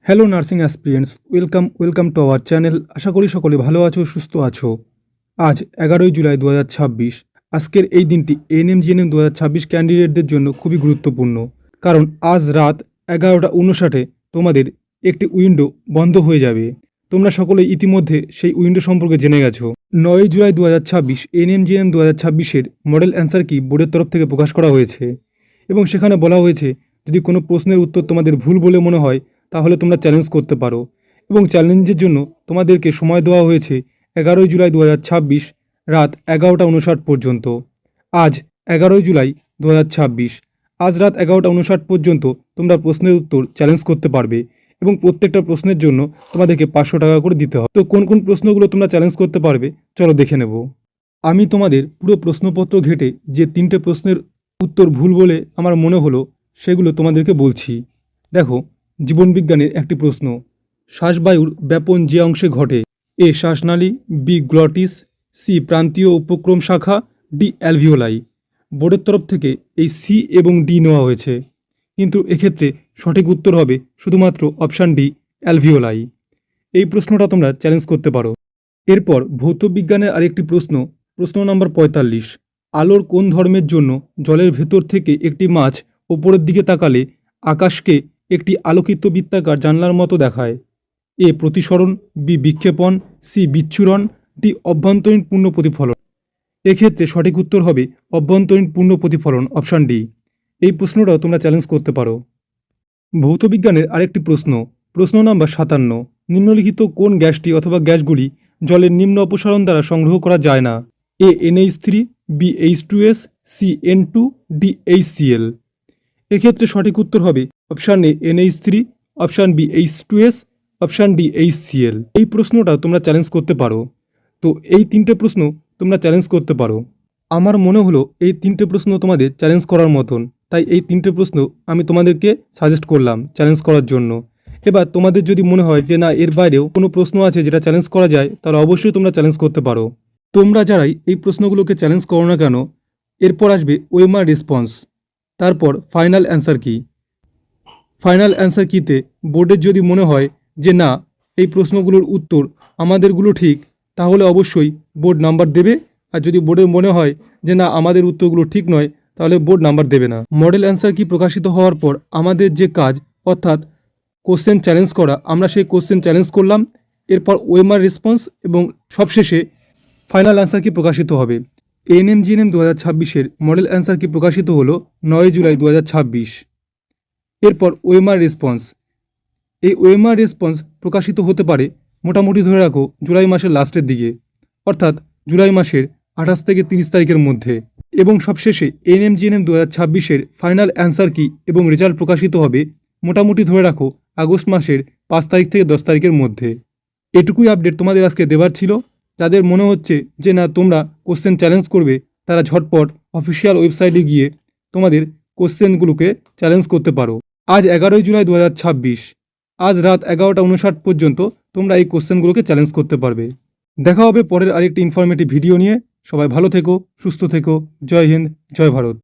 Hello nursing aspirants, welcome to our channel. আশা করি সকলে ভালো আছো, সুস্থ আছো। আজ 11ই জুলাই 2026। আজকের এই দিনটি এএনএম-জিএনএম 2026 ক্যান্ডিডেটদের জন্য খুবই গুরুত্বপূর্ণ, কারণ আজ রাত 11টা 59 তোমাদের একটি উইন্ডো বন্ধ হয়ে যাবে। তোমরা সকলে ইতিমধ্যে সেই উইন্ডো সম্পর্কে জেনে গেছো। 9ই জুলাই 2026 এএনএম-জিএনএম 2026-এর মডেল অ্যান্সার কি বোর্ডের তরফ থেকে প্রকাশ করা হয়েছে, এবং সেখানে বলা হয়েছে যদি কোনো প্রশ্নের উত্তর তোমাদের ভুল বলে মনে হয় তাহলে তোমরা চ্যালেঞ্জ করতে পারো, এবং চ্যালেঞ্জের জন্য তোমাদেরকে সময় দেওয়া হয়েছে 11ই জুলাই 2026 রাত 11টা 59 পর্যন্ত। আজ 11ই জুলাই 2026 আজ রাত 11টা 59 পর্যন্ত তোমরা প্রশ্নের উত্তর চ্যালেঞ্জ করতে পারবে, এবং প্রত্যেকটা প্রশ্নের জন্য তোমাদেরকে 500 টাকা করে দিতে হবে। তো কোন কোন প্রশ্নগুলো তোমরা চ্যালেঞ্জ করতে পারবে চলো দেখে নেব। আমি তোমাদের পুরো প্রশ্নপত্র ঘেটে যে 3টে প্রশ্নের উত্তর ভুল বলে আমার মনে হলো সেগুলো তোমাদেরকে বলছি। দেখো, জীবনবিজ্ঞানের একটি প্রশ্ন, শ্বাসবায়ুর ব্যাপন যে অংশে ঘটে, এ শ্বাসনালী, বি গ্লটিস, সি প্রান্তীয় উপক্রম শাখা, ডি অ্যালভিওলাই। বোর্ডের তরফ থেকে এই সি এবং ডি নেওয়া হয়েছে, কিন্তু এক্ষেত্রে সঠিক উত্তর হবে শুধুমাত্র অপশান ডি, অ্যালভিওলাই। এই প্রশ্নটা তোমরা চ্যালেঞ্জ করতে পারো। এরপর ভৌতবিজ্ঞানের আরেকটি প্রশ্ন, প্রশ্ন নম্বর 45, আলোর কোন ধর্মের জন্য জলের ভেতর থেকে একটি মাছ ওপরের দিকে তাকালে আকাশকে একটি আলোকিত বৃত্তাকার জানলার মতো দেখায়? এ প্রতিসরণ, বি বিক্ষেপণ, সি বিচ্ছুরণ, ডি অভ্যন্তরীণ পূর্ণ প্রতিফলন। এক্ষেত্রে সঠিক উত্তর হবে অভ্যন্তরীণ পূর্ণ প্রতিফলন, অপশান ডি। এই প্রশ্নটাও তোমরা চ্যালেঞ্জ করতে পারো। ভৌতবিজ্ঞানের আরেকটি প্রশ্ন, প্রশ্ন নম্বর 57, নিম্নলিখিত কোন গ্যাসটি অথবা গ্যাসগুলি জলের নিম্ন অপসারণ দ্বারা সংগ্রহ করা যায় না? A NH3, B H2S, C N2, D HCl। এক্ষেত্রে সঠিক উত্তর হবে option A NH3, option B H2S, option D HCl। এই প্রশ্নটা তোমরা চ্যালেঞ্জ করতে পারো। তো এই 3টে প্রশ্ন তোমরা চ্যালেঞ্জ করতে পারো। আমার মনে হলো এই 3টে প্রশ্ন তোমাদের চ্যালেঞ্জ করার মতন, তাই এই 3টে প্রশ্ন আমি তোমাদেরকে সাজেস্ট করলাম চ্যালেঞ্জ করার জন্য। এবার তোমাদের যদি মনে হয় যে না, এর বাইরেও কোনো প্রশ্ন আছে যেটা চ্যালেঞ্জ করা যায়, তাহলে অবশ্যই তোমরা চ্যালেঞ্জ করতে পারো। তোমরা যারাই এই প্রশ্নগুলোকে চ্যালেঞ্জ করো না কেন, এরপর আসবে ওএমআর রেসপন্স, তারপর ফাইনাল অ্যান্সার কি। ফাইনাল অ্যান্সার কিতে বোর্ডের যদি মনে হয় যে না, এই প্রশ্নগুলোর উত্তর আমাদেরগুলো ঠিক, তাহলে অবশ্যই বোর্ড নাম্বার দেবে। আর যদি বোর্ডের মনে হয় যে না, আমাদের উত্তরগুলো ঠিক নয়, তাহলে বোর্ড নাম্বার দেবে না। মডেল অ্যান্সার কি প্রকাশিত হওয়ার পর আমাদের যে কাজ, অর্থাৎ কোশ্চেন চ্যালেঞ্জ করা, আমরা সেই কোশ্চেন চ্যালেঞ্জ করলাম। এরপর ওএমআর রেসপন্স এবং সবশেষে ফাইনাল অ্যান্সার কি প্রকাশিত হবে। এএনএম-জিএনএম 2026-এর মডেল অ্যান্সার কি প্রকাশিত হলো 9ই জুলাই 2026। এরপর ওএমআর রেসপন্স, এই ওএমআর রেসপন্স প্রকাশিত হতে পারে মোটামুটি ধরে রাখো জুলাই মাসের লাস্টের দিকে, অর্থাৎ জুলাই মাসের 28 থেকে 30 তারিখের মধ্যে। এবং সবশেষে এএনএম-জিএনএম 2026-এর ফাইনাল অ্যান্সার কি এবং রেজাল্ট প্রকাশিত হবে মোটামুটি ধরে রাখো আগস্ট মাসের 5 তারিখ থেকে 10 তারিখের মধ্যে। এটুকুই আপডেট তোমাদের আজকে দেওয়ার ছিল। যাদের মনে হচ্ছে যে না, তোমরা কোশ্চেন চ্যালেঞ্জ করবে, তারা ঝটপট অফিসিয়াল ওয়েবসাইটে গিয়ে তোমাদের কোশ্চেনগুলোকে চ্যালেঞ্জ করতে পারো। আজ 11ই জুলাই 2026 আজ রাত 11টা 59 পর্যন্ত তোমরা এই কোশ্চেনগুলোকে চ্যালেঞ্জ করতে পারবে। দেখা হবে পরের আরেকটি ইনফরমেটিভ ভিডিও নিয়ে। সবাই ভালো থেকো, সুস্থ থেকো। জয় হিন্দ, জয় ভারত।